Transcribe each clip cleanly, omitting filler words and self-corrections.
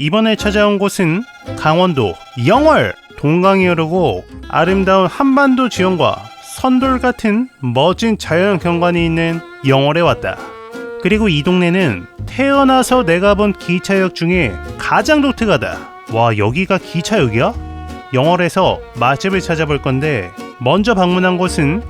이번에 찾아온 곳은 강원도 영월! 동강이 흐르고 아름다운 한반도 지형과 선돌 같은 멋진 자연 경관이 있는 영월에 왔다. 그리고 이 동네는 태어나서 내가 본 기차역 중에 가장 독특하다. 와, 여기가 기차역이야? 영월에서 맛집을 찾아볼 건데 먼저 방문한 곳은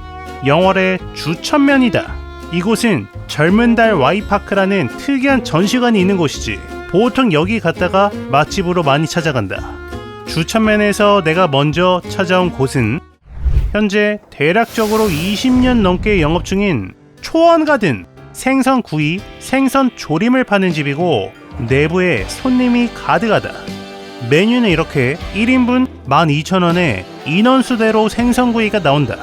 영월의 주천면이다. 이곳은 젊은 달 Y파크라는 특이한 전시관이 있는 곳이지. 보통 여기 갔다가 맛집으로 많이 찾아간다. 주천면에서 내가 먼저 찾아온 곳은 현재 대략적으로 20년 넘게 영업 중인 초원가든 생선구이, 생선조림을 파는 집이고 내부에 손님이 가득하다. 메뉴는 이렇게 1인분 12,000원에 인원수대로 생선구이가 나온다.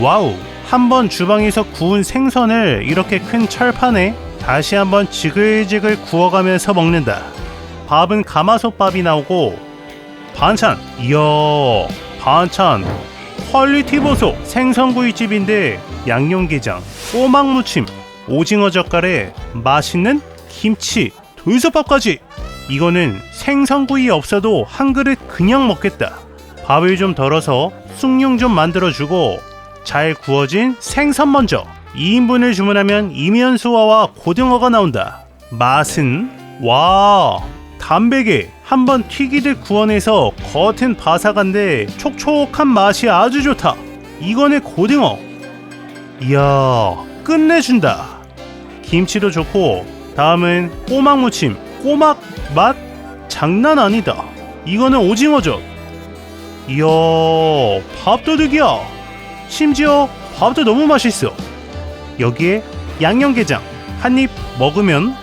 와우! 한번 주방에서 구운 생선을 이렇게 큰 철판에 다시 한번 지글지글 구워가면서 먹는다. 밥은 가마솥밥이 나오고 반찬! 이야, 반찬! 퀄리티 보소! 생선구이집인데 양념게장, 꼬막무침, 오징어 젓갈에 맛있는 김치, 돌솥밥까지! 이거는 생선구이 없어도 한 그릇 그냥 먹겠다. 밥을 좀 덜어서 숭늉 좀 만들어주고 잘 구워진 생선 먼저 2인분을 주문하면 이면수화와 고등어가 나온다. 맛은 와, 담백에 한번 튀기듯 구워내서 겉은 바삭한데 촉촉한 맛이 아주 좋다. 이거는 고등어. 이야, 끝내준다. 김치도 좋고 다음은 꼬막무침. 꼬막 맛 장난 아니다. 이거는 오징어젓. 이야, 밥도둑이야. 심지어 밥도 너무 맛있어. 여기에 양념게장 한입 먹으면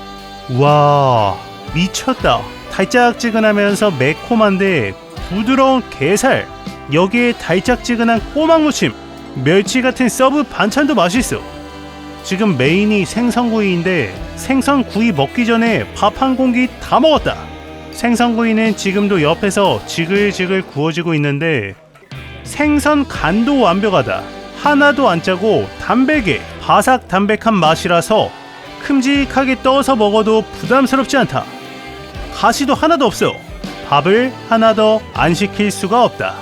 우와, 미쳤다. 달짝지근하면서 매콤한데 부드러운 게살, 여기에 달짝지근한 꼬막무침, 멸치 같은 서브 반찬도 맛있어. 지금 메인이 생선구이인데 생선구이 먹기 전에 밥 한 공기 다 먹었다. 생선구이는 지금도 옆에서 지글지글 구워지고 있는데 생선 간도 완벽하다. 하나도 안 짜고 담백해. 바삭 담백한 맛이라서 큼직하게 떠서 먹어도 부담스럽지 않다. 가시도 하나도 없어. 밥을 하나 더 안 시킬 수가 없다.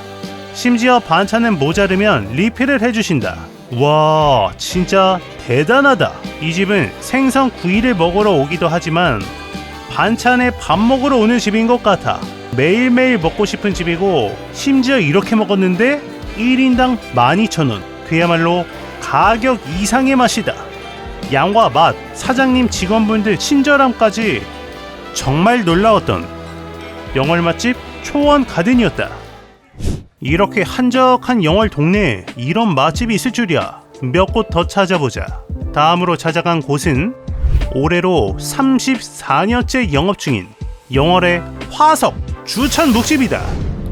심지어 반찬은 모자르면 리필을 해주신다. 와, 진짜 대단하다. 이 집은 생선 구이를 먹으러 오기도 하지만 반찬에 밥 먹으러 오는 집인 것 같아. 매일매일 먹고 싶은 집이고 심지어 이렇게 먹었는데 1인당 12,000원. 그야말로 가격 이상의 맛이다. 양과 맛, 사장님 직원분들 친절함까지 정말 놀라웠던 영월 맛집 초원 가든이었다. 이렇게 한적한 영월 동네에 이런 맛집이 있을 줄이야. 몇 곳 더 찾아보자. 다음으로 찾아간 곳은 올해로 34년째 영업 중인 영월의 화석 주천 묵집이다.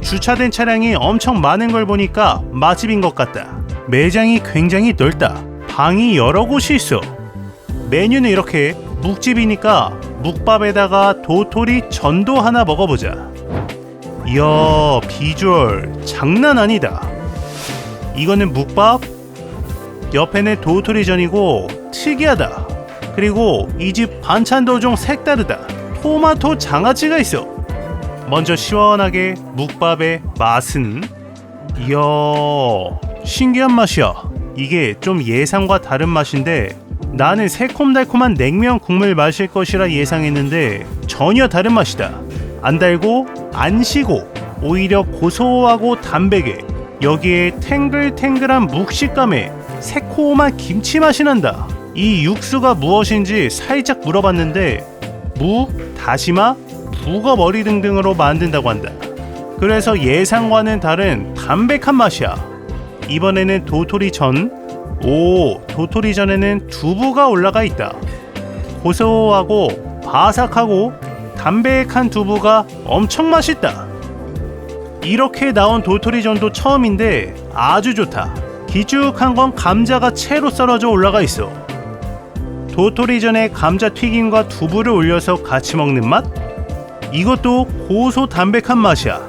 주차된 차량이 엄청 많은 걸 보니까 맛집인 것 같다. 매장이 굉장히 넓다. 방이 여러 곳이 있어. 메뉴는 이렇게 묵집이니까 묵밥에다가 도토리 전도 하나 먹어보자. 이야, 비주얼 장난 아니다. 이거는 묵밥, 옆에는 도토리전이고 특이하다. 그리고 이 집 반찬도 좀 색다르다. 토마토 장아찌가 있어. 먼저 시원하게 묵밥의 맛은 이야, 신기한 맛이야. 이게 좀 예상과 다른 맛인데 나는 새콤달콤한 냉면 국물 마실 것이라 예상했는데 전혀 다른 맛이다. 안 달고 안 시고 오히려 고소하고 담백해. 여기에 탱글탱글한 묵식감에 새콤한 김치 맛이 난다. 이 육수가 무엇인지 살짝 물어봤는데 무, 다시마, 북어머리 등등으로 만든다고 한다. 그래서 예상과는 다른 담백한 맛이야. 이번에는 도토리전. 오, 도토리전에는 두부가 올라가 있다. 고소하고 바삭하고 담백한 두부가 엄청 맛있다. 이렇게 나온 도토리전도 처음인데 아주 좋다. 길쭉한 건 감자가 채로 썰어져 올라가 있어. 도토리전에 감자튀김과 두부를 올려서 같이 먹는 맛? 이것도 고소 담백한 맛이야.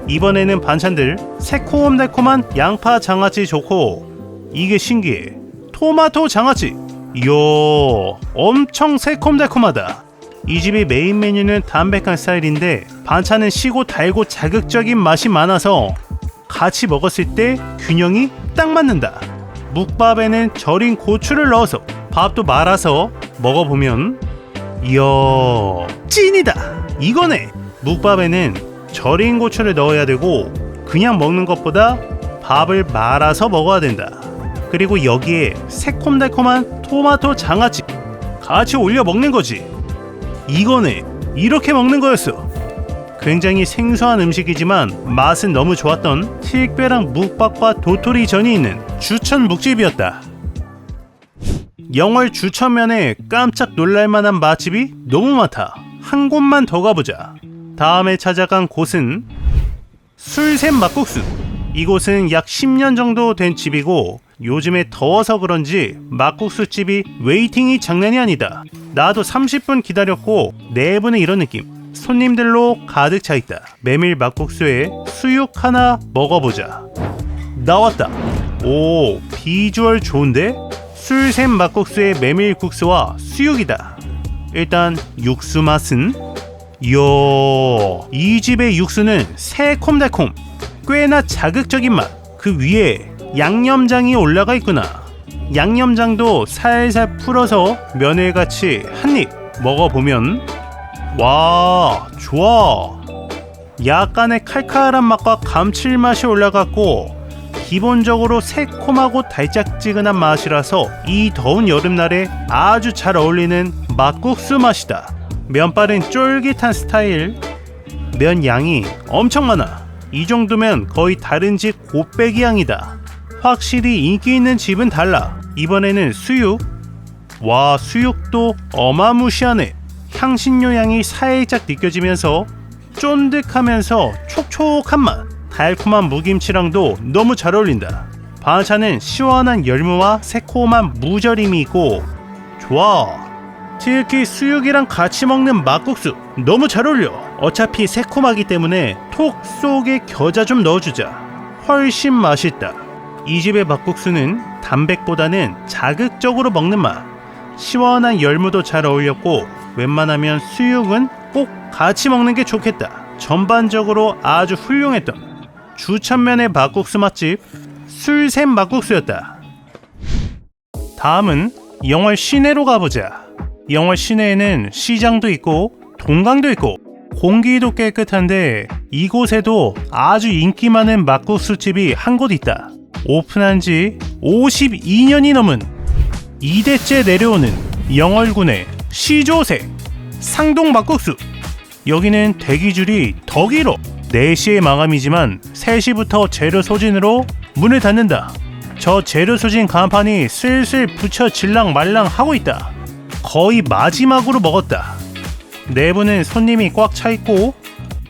이번에는 반찬들 새콤달콤한 양파 장아찌 좋고 이게 신기해. 토마토 장아찌. 이야, 엄청 새콤달콤하다. 이 집의 메인 메뉴는 담백한 스타일인데 반찬은 시고 달고 자극적인 맛이 많아서 같이 먹었을 때 균형이 딱 맞는다. 묵밥에는 절인 고추를 넣어서 밥도 말아서 먹어보면 이야 찐이다 이거네. 묵밥에는 절인 고추를 넣어야 되고 그냥 먹는 것보다 밥을 말아서 먹어야 된다. 그리고 여기에 새콤달콤한 토마토 장아찌 같이 올려 먹는 거지. 이거네. 이렇게 먹는 거였어. 굉장히 생소한 음식이지만 맛은 너무 좋았던 특별한 묵밥과 도토리전이 있는 주천 묵집이었다. 영월 주천면에 깜짝 놀랄만한 맛집이 너무 많다. 한 곳만 더 가보자. 다음에 찾아간 곳은 술샘 막국수. 이곳은 약 10년 정도 된 집이고 요즘에 더워서 그런지 막국수집이 웨이팅이 장난이 아니다. 나도 30분 기다렸고 내부는 이런 느낌. 손님들로 가득 차있다. 메밀 막국수에 수육 하나 먹어보자. 나왔다. 오, 비주얼 좋은데? 술샘 막국수의 메밀국수와 수육이다. 일단 육수 맛은 이야, 이 집의 육수는 새콤달콤 꽤나 자극적인 맛. 그 위에 양념장이 올라가 있구나. 양념장도 살살 풀어서 면을같이 한입 먹어보면 와 좋아. 약간의 칼칼한 맛과 감칠맛이 올라갔고 기본적으로 새콤하고 달짝지근한 맛이라서 이 더운 여름날에 아주 잘 어울리는 막국수 맛이다. 면발은 쫄깃한 스타일. 면 양이 엄청 많아. 이 정도면 거의 다른 집 곱빼기 양이다. 확실히 인기 있는 집은 달라. 이번에는 수육. 와 수육도 어마무시하네. 향신료 향이 살짝 느껴지면서 쫀득하면서 촉촉한 맛. 달콤한 무김치랑도 너무 잘 어울린다. 반찬은 시원한 열무와 새콤한 무절임이 있고 좋아. 특히 수육이랑 같이 먹는 막국수 너무 잘 어울려. 어차피 새콤하기 때문에 톡 속에 겨자 좀 넣어주자. 훨씬 맛있다. 이 집의 막국수는 담백보다는 자극적으로 먹는 맛. 시원한 열무도 잘 어울렸고 웬만하면 수육은 꼭 같이 먹는 게 좋겠다. 전반적으로 아주 훌륭했던 주천면의 막국수 맛집 술샘 막국수였다. 다음은 영월 시내로 가보자. 영월 시내에는 시장도 있고 동강도 있고 공기도 깨끗한데 이곳에도 아주 인기 많은 막국수집이 한 곳 있다. 오픈한 지 52년이 넘은 2대째 내려오는 영월군의 시조새 상동 막국수. 여기는 대기줄이 더 길어. 4시에 마감이지만 3시부터 재료 소진으로 문을 닫는다. 저 재료 소진 간판이 슬슬 붙여질랑 말랑 하고 있다. 거의 마지막으로 먹었다. 내부는 손님이 꽉 차있고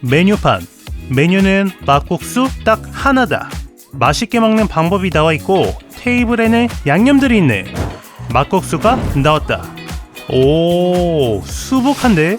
메뉴판. 메뉴는 막국수 딱 하나다. 맛있게 먹는 방법이 나와있고 테이블에는 양념들이 있네. 막국수가 나왔다. 오 수북한데?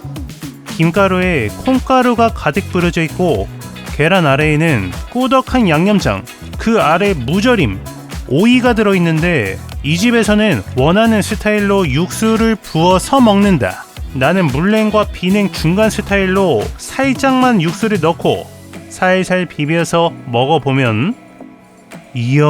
김가루에 콩가루가 가득 뿌려져 있고 계란 아래에는 꾸덕한 양념장, 그 아래 무절임, 오이가 들어있는데 이 집에서는 원하는 스타일로 육수를 부어서 먹는다. 나는 물냉과 비냉 중간 스타일로 살짝만 육수를 넣고 살살 비벼서 먹어보면 이야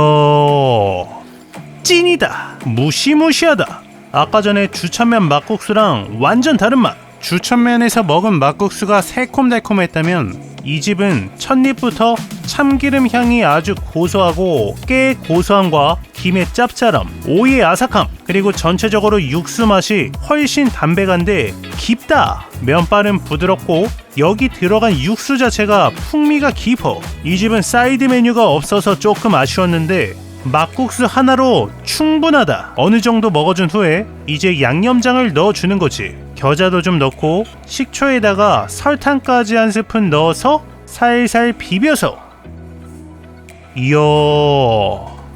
찐이다. 무시무시하다. 아까 전에 주천면 막국수랑 완전 다른 맛. 주천면에서 먹은 막국수가 새콤달콤했다면 이 집은 첫입부터 참기름 향이 아주 고소하고 깨의 고소함과 김의 짭짤함, 오이의 아삭함, 그리고 전체적으로 육수 맛이 훨씬 담백한데 깊다. 면발은 부드럽고 여기 들어간 육수 자체가 풍미가 깊어. 이 집은 사이드 메뉴가 없어서 조금 아쉬웠는데 막국수 하나로 충분하다. 어느 정도 먹어준 후에 이제 양념장을 넣어주는 거지. 겨자도 좀 넣고 식초에다가 설탕까지 한 스푼 넣어서 살살 비벼서 이야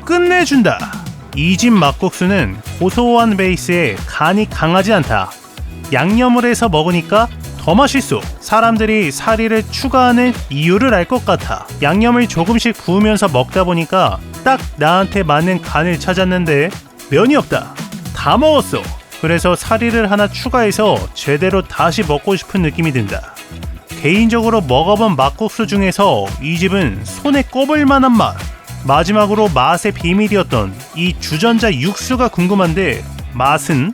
끝내준다. 이 집 막국수는 고소한 베이스에 간이 강하지 않다. 양념을 해서 먹으니까 더 맛있어. 사람들이 사리를 추가하는 이유를 알 것 같아. 양념을 조금씩 부으면서 먹다 보니까 딱 나한테 맞는 간을 찾았는데 면이 없다. 다 먹었어. 그래서 사리를 하나 추가해서 제대로 다시 먹고 싶은 느낌이 든다. 개인적으로 먹어본 막국수 중에서 이 집은 손에 꼽을 만한 맛. 마지막으로 맛의 비밀이었던 이 주전자 육수가 궁금한데, 맛은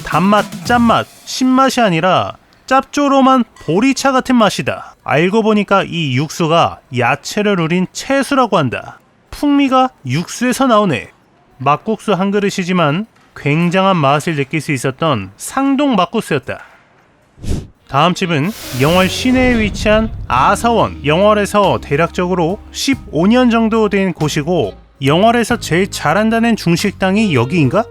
단맛, 짠맛, 신맛이 아니라 짭조름한 보리차 같은 맛이다. 알고 보니까 이 육수가 야채를 우린 채수라고 한다. 풍미가 육수에서 나오네. 막국수 한 그릇이지만 굉장한 맛을 느낄 수 있었던 상동 막국수였다. 다음 집은 영월 시내에 위치한 아사원. 영월에서 대략적으로 15년 정도 된 곳이고, 영월에서 제일 잘한다는 중식당이 여기인가?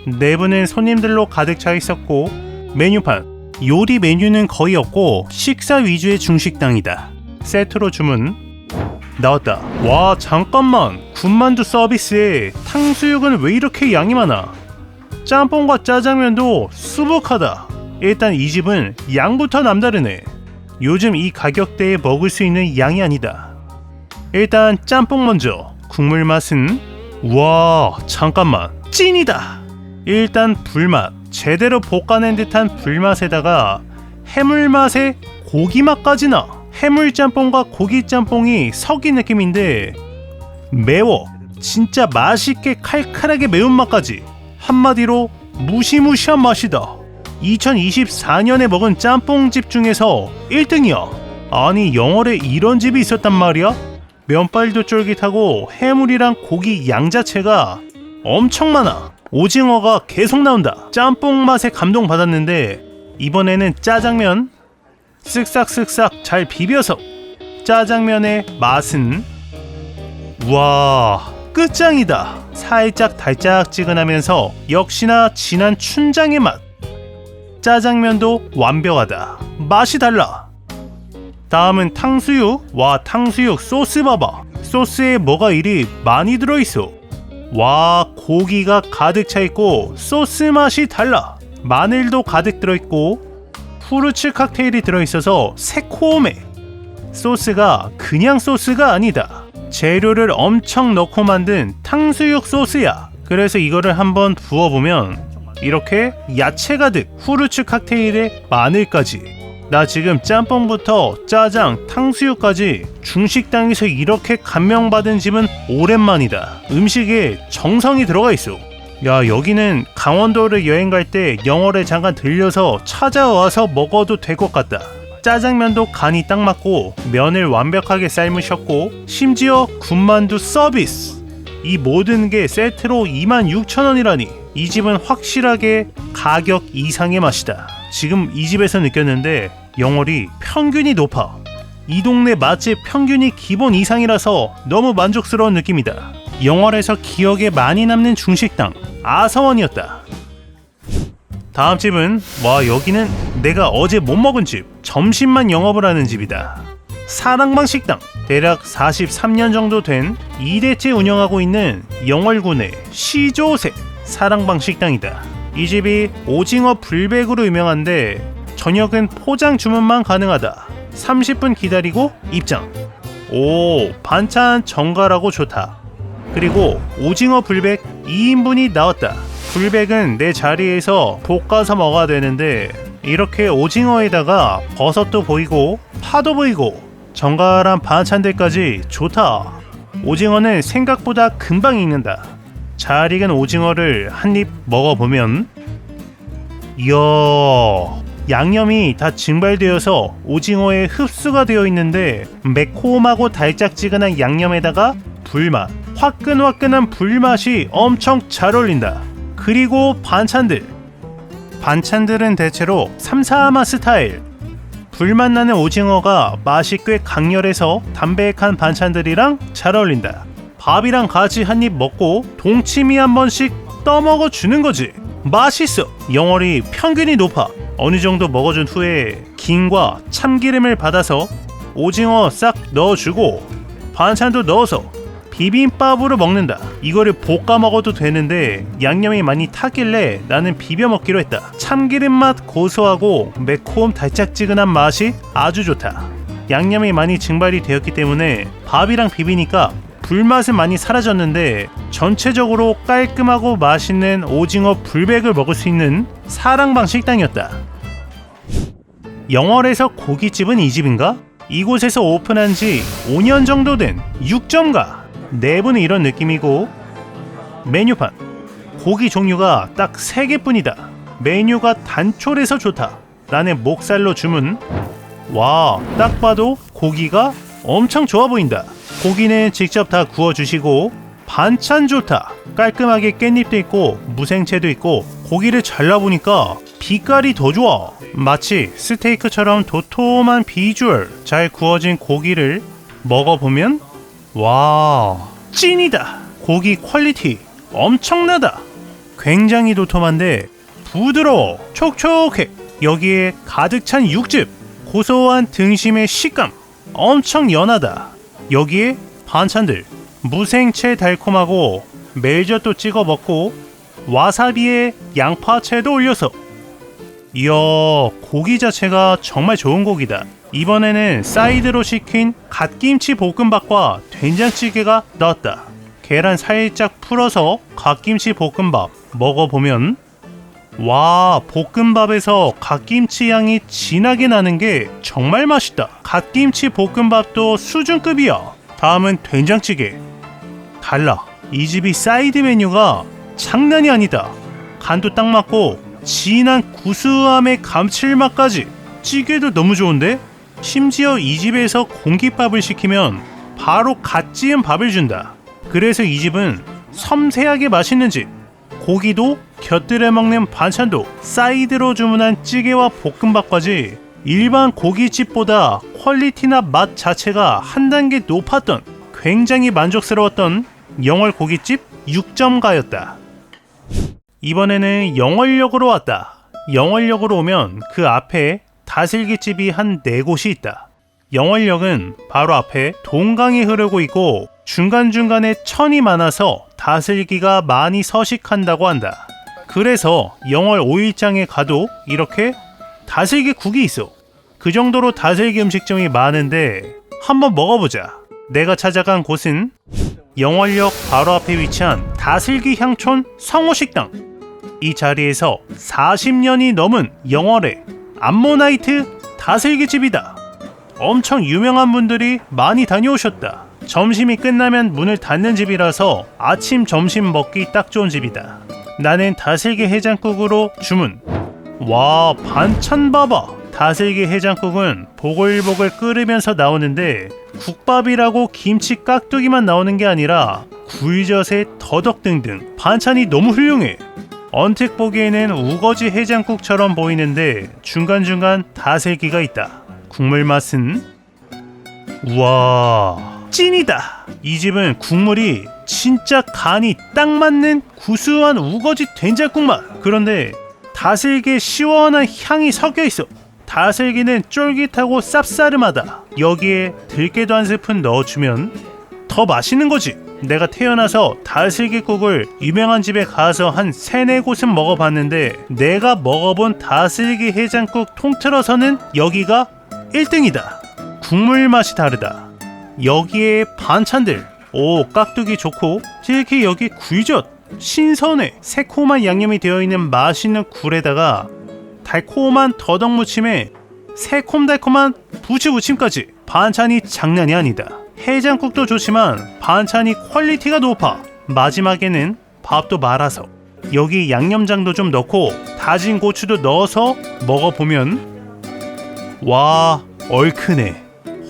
내부는 손님들로 가득 차 있었고, 메뉴판, 요리 메뉴는 거의 없고 식사 위주의 중식당이다. 세트로 주문. 나왔다. 와, 잠깐만. 군만두 서비스에 탕수육은 왜 이렇게 양이 많아? 짬뽕과 짜장면도 수북하다. 일단 이 집은 양부터 남다르네. 요즘 이 가격대에 먹을 수 있는 양이 아니다. 일단 짬뽕 먼저. 국물 맛은, 와, 잠깐만, 찐이다. 일단 불맛, 제대로 볶아낸 듯한 불맛에다가 해물맛에 고기맛까지 나. 해물짬뽕과 고기짬뽕이 섞인 느낌인데 매워. 진짜 맛있게 칼칼하게 매운맛까지. 한마디로 무시무시한 맛이다. 2024년에 먹은 짬뽕집 중에서 1등이야. 아니, 영월에 이런 집이 있었단 말이야? 면발도 쫄깃하고 해물이랑 고기 양 자체가 엄청 많아. 오징어가 계속 나온다. 짬뽕 맛에 감동받았는데 이번에는 짜장면 쓱싹쓱싹 잘 비벼서. 짜장면의 맛은, 와, 끝장이다. 살짝 달짝지근하면서 역시나 진한 춘장의 맛. 짜장면도 완벽하다. 맛이 달라. 다음은 탕수육. 와, 탕수육 소스 봐봐. 소스에 뭐가 이리 많이 들어있어. 와, 고기가 가득 차있고 소스 맛이 달라. 마늘도 가득 들어있고 후르츠 칵테일이 들어있어서 새콤해. 소스가 그냥 소스가 아니다. 재료를 엄청 넣고 만든 탕수육 소스야. 그래서 이거를 한번 부어보면 이렇게 야채 가득, 후르츠 칵테일에 마늘까지. 나 지금 짬뽕부터 짜장, 탕수육까지 중식당에서 이렇게 감명받은 집은 오랜만이다. 음식에 정성이 들어가 있어. 야, 여기는 강원도를 여행 갈 때 영월에 잠깐 들려서 찾아와서 먹어도 될 것 같다. 짜장면도 간이 딱 맞고 면을 완벽하게 삶으셨고 심지어 군만두 서비스. 이 모든 게 세트로 26,000원이라니. 이 집은 확실하게 가격 이상의 맛이다. 지금 이 집에서 느꼈는데 영월이 평균이 높아. 이 동네 맛집 평균이 기본 이상이라서 너무 만족스러운 느낌이다. 영월에서 기억에 많이 남는 중식당 아사원이었다. 다음 집은, 와, 여기는 내가 어제 못 먹은 집. 점심만 영업을 하는 집이다. 사랑방 식당. 대략 43년 정도 된 2대째 운영하고 있는 영월군의 시조새 사랑방 식당이다. 이 집이 오징어 불백으로 유명한데 저녁은 포장 주문만 가능하다. 30분 기다리고 입장. 오, 반찬 정갈하고 좋다. 그리고 오징어 불백 2인분이 나왔다. 불백은 내 자리에서 볶아서 먹어야 되는데 이렇게 오징어에다가 버섯도 보이고 파도 보이고 정갈한 반찬들까지 좋다. 오징어는 생각보다 금방 익는다. 잘 익은 오징어를 한 입 먹어보면, 이야, 양념이 다 증발되어서 오징어에 흡수가 되어 있는데 매콤하고 달짝지근한 양념에다가 불맛, 화끈화끈한 불맛이 엄청 잘 어울린다. 그리고 반찬들은 대체로 삼사마 스타일. 불맛 나는 오징어가 맛이 꽤 강렬해서 담백한 반찬들이랑 잘 어울린다. 밥이랑 같이 한 입 먹고 동치미 한 번씩 떠먹어 주는 거지. 맛있어. 영월이 평균이 높아. 어느 정도 먹어준 후에 김과 참기름을 받아서 오징어 싹 넣어주고 반찬도 넣어서 비빔밥으로 먹는다. 이거를 볶아 먹어도 되는데 양념이 많이 타길래 나는 비벼 먹기로 했다. 참기름 맛 고소하고 매콤 달짝지근한 맛이 아주 좋다. 양념이 많이 증발이 되었기 때문에 밥이랑 비비니까 불맛은 많이 사라졌는데 전체적으로 깔끔하고 맛있는 오징어 불백을 먹을 수 있는 사랑방 식당이었다. 영월에서 고깃집은 이 집인가? 이곳에서 오픈한 지 5년 정도 된 육점가. 내부는 이런 느낌이고 메뉴판 고기 종류가 딱 3개뿐이다. 메뉴가 단촐해서 좋다. 나는 목살로 주문. 와, 딱 봐도 고기가 엄청 좋아 보인다. 고기는 직접 다 구워주시고 반찬 좋다. 깔끔하게 깻잎도 있고 무생채도 있고 고기를 잘라보니까 빛깔이 더 좋아. 마치 스테이크처럼 도톰한 비주얼. 잘 구워진 고기를 먹어보면 와, 찐이다. 고기 퀄리티 엄청나다. 굉장히 도톰한데 부드러워. 촉촉해. 여기에 가득 찬 육즙, 고소한 등심의 식감 엄청 연하다. 여기에 반찬들 무생채 달콤하고 멜젓도 찍어 먹고 와사비에 양파채도 올려서. 이야, 고기 자체가 정말 좋은 고기다. 이번에는 사이드로 시킨 갓김치 볶음밥과 된장찌개가 나왔다. 계란 살짝 풀어서 갓김치 볶음밥 먹어보면 와, 볶음밥에서 갓김치 향이 진하게 나는 게 정말 맛있다. 갓김치 볶음밥도 수준급이야. 다음은 된장찌개. 달라. 이 집이 사이드 메뉴가 장난이 아니다. 간도 딱 맞고 진한 구수함의 감칠맛까지. 찌개도 너무 좋은데? 심지어 이 집에서 공깃밥을 시키면 바로 갓 지은 밥을 준다. 그래서 이 집은 섬세하게 맛있는 집. 고기도 곁들여 먹는 반찬도 사이드로 주문한 찌개와 볶음밥까지 일반 고깃집보다 퀄리티나 맛 자체가 한 단계 높았던 굉장히 만족스러웠던 영월 고깃집 6점가였다. 이번에는 영월역으로 왔다. 영월역으로 오면 그 앞에 다슬기집이 한 4곳이 있다. 영월역은 바로 앞에 동강이 흐르고 있고 중간중간에 천이 많아서 다슬기가 많이 서식한다고 한다. 그래서 영월 5일장에 가도 이렇게 다슬기국이 있어. 그 정도로 다슬기 음식점이 많은데 한번 먹어보자. 내가 찾아간 곳은 영월역 바로 앞에 위치한 다슬기 향촌 성호식당. 이 자리에서 40년이 넘은 영월의 암모나이트 다슬기집이다. 엄청 유명한 분들이 많이 다녀오셨다. 점심이 끝나면 문을 닫는 집이라서 아침 점심 먹기 딱 좋은 집이다. 나는 다슬기 해장국으로 주문. 와, 반찬 봐봐. 다슬기 해장국은 보글보글 끓으면서 나오는데 국밥이라고 김치 깍두기만 나오는 게 아니라 굴젓에 더덕 등등 반찬이 너무 훌륭해. 언뜻 보기에는 우거지 해장국처럼 보이는데 중간중간 다슬기가 있다. 국물 맛은 우와, 찐이다. 이 집은 국물이 진짜 간이 딱 맞는 구수한 우거지 된장국 맛. 그런데 다슬기의 시원한 향이 섞여 있어. 다슬기는 쫄깃하고 쌉싸름하다. 여기에 들깨도 한 스푼 넣어주면 더 맛있는 거지. 내가 태어나서 다슬기국을 유명한 집에 가서 한 3-4곳은 먹어봤는데 내가 먹어본 다슬기 해장국 통틀어서는 여기가 1등이다. 국물 맛이 다르다. 여기에 반찬들, 오, 깍두기 좋고 특히 여기 굴젓 신선해. 새콤한 양념이 되어있는 맛있는 굴에다가 달콤한 더덕무침에 새콤달콤한 부추무침까지 반찬이 장난이 아니다. 해장국도 좋지만 반찬이 퀄리티가 높아. 마지막에는 밥도 말아서 여기 양념장도 좀 넣고 다진 고추도 넣어서 먹어보면 와, 얼큰해.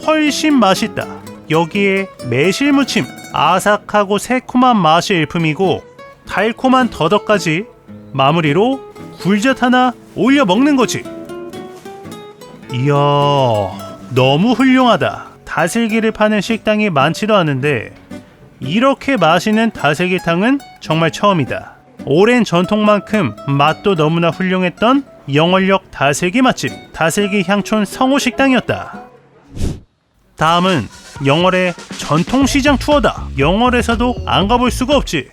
훨씬 맛있다. 여기에 매실무침, 아삭하고 새콤한 맛이 일품이고 달콤한 더덕까지 마무리로 굴젓 하나 올려 먹는 거지. 이야, 너무 훌륭하다. 다슬기를 파는 식당이 많지도 않은데 이렇게 맛있는 다슬기탕은 정말 처음이다. 오랜 전통만큼 맛도 너무나 훌륭했던 영월역 다슬기 맛집 다슬기 향촌 성호식당이었다. 다음은 영월의 전통시장 투어다. 영월에서도 안 가볼 수가 없지.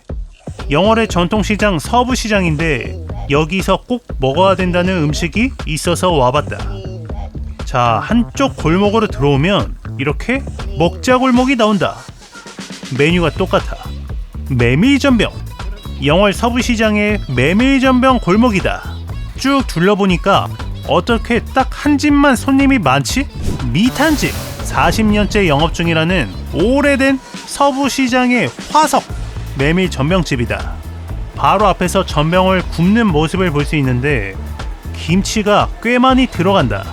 영월의 전통시장 서부시장인데 여기서 꼭 먹어야 된다는 음식이 있어서 와봤다. 자, 한쪽 골목으로 들어오면 이렇게 먹자 골목이 나온다. 메뉴가 똑같아. 메밀전병. 영월 서부시장의 메밀전병 골목이다. 쭉 둘러보니까 어떻게 딱 한 집만 손님이 많지? 미탄집. 40년째 영업 중이라는 오래된 서부시장의 화석 메밀전병집이다. 바로 앞에서 전병을 굽는 모습을 볼 수 있는데 김치가 꽤 많이 들어간다.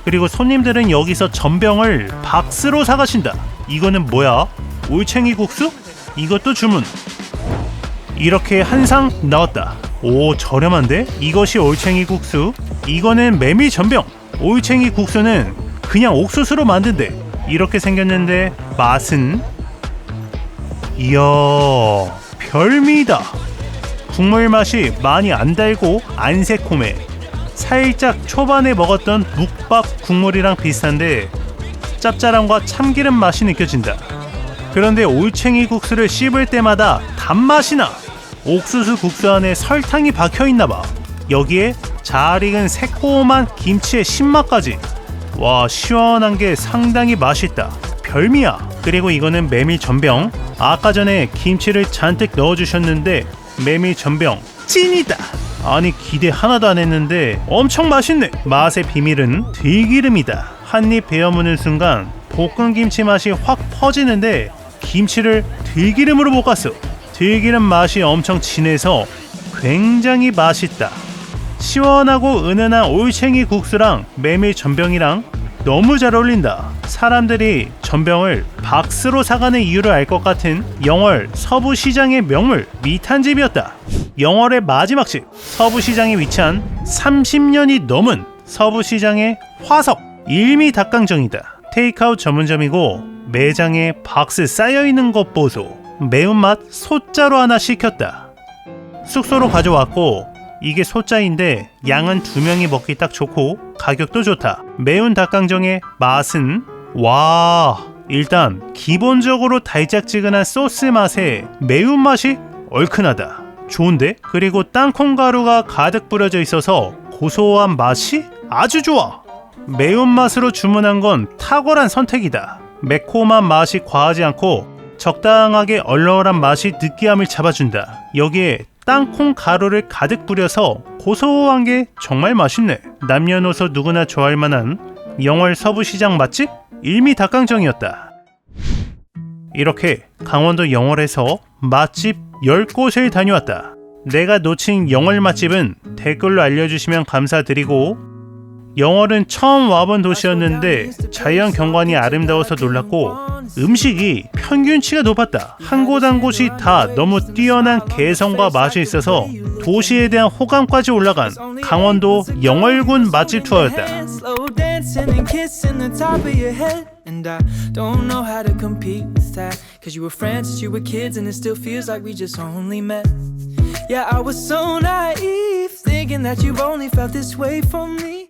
그리고 손님들은 여기서 전병을 박스로 사가신다. 이거는 뭐야? 올챙이 국수? 이것도 주문. 이렇게 한 상 나왔다. 오, 저렴한데? 이것이 올챙이 국수. 이거는 메밀 전병. 올챙이 국수는 그냥 옥수수로 만든대. 이렇게 생겼는데 맛은? 이야, 별미다. 국물 맛이 많이 안 달고 안 새콤해. 살짝 초반에 먹었던 묵밥 국물이랑 비슷한데 짭짤함과 참기름 맛이 느껴진다. 그런데 올챙이 국수를 씹을 때마다 단맛이 나. 옥수수 국수 안에 설탕이 박혀있나봐. 여기에 잘 익은 새콤한 김치의 신맛까지. 와, 시원한 게 상당히 맛있다. 별미야. 그리고 이거는 메밀 전병. 아까 전에 김치를 잔뜩 넣어주셨는데 메밀 전병 찐이다. 아니, 기대 하나도 안 했는데 엄청 맛있네. 맛의 비밀은 들기름이다. 한입 베어 무는 순간 볶은 김치 맛이 확 퍼지는데 김치를 들기름으로 볶았어. 들기름 맛이 엄청 진해서 굉장히 맛있다. 시원하고 은은한 올챙이 국수랑 메밀 전병이랑 너무 잘 어울린다. 사람들이 전병을 박스로 사가는 이유를 알 것 같은 영월 서부시장의 명물 미탄집이었다. 영월의 마지막 집, 서부시장에 위치한 30년이 넘은 서부시장의 화석 일미 닭강정이다. 테이크아웃 전문점이고 매장에 박스 쌓여있는 것 보소. 매운맛 소짜로 하나 시켰다. 숙소로 가져왔고 이게 소짜인데 양은 2명이 먹기 딱 좋고 가격도 좋다. 매운 닭강정의 맛은? 와, 일단 기본적으로 달짝지근한 소스 맛에 매운맛이 얼큰하다. 좋은데? 그리고 땅콩 가루가 가득 뿌려져 있어서 고소한 맛이 아주 좋아. 매운맛으로 주문한 건 탁월한 선택이다. 매콤한 맛이 과하지 않고 적당하게 얼얼한 맛이 느끼함을 잡아준다. 여기에 땅콩 가루를 가득 뿌려서 고소한 게 정말 맛있네. 남녀노소 누구나 좋아할 만한 영월 서부시장 맛집 일미 닭강정이었다. 이렇게 강원도 영월에서 맛집 10곳을 다녀왔다. 내가 놓친 영월 맛집은 댓글로 알려주시면 감사드리고, 영월은 처음 와본 도시였는데 자연 경관이 아름다워서 놀랐고 음식이 평균치가 높았다. 한 곳 한 곳이 다 너무 뛰어난 개성과 맛이 있어서 도시에 대한 호감까지 올라간 강원도 영월군 맛집 투어였다. And I don't know how to compete with that, cause you were friends since you were kids and it still feels like we just only met. Yeah, I was so naive, thinking that you've only felt this way for me.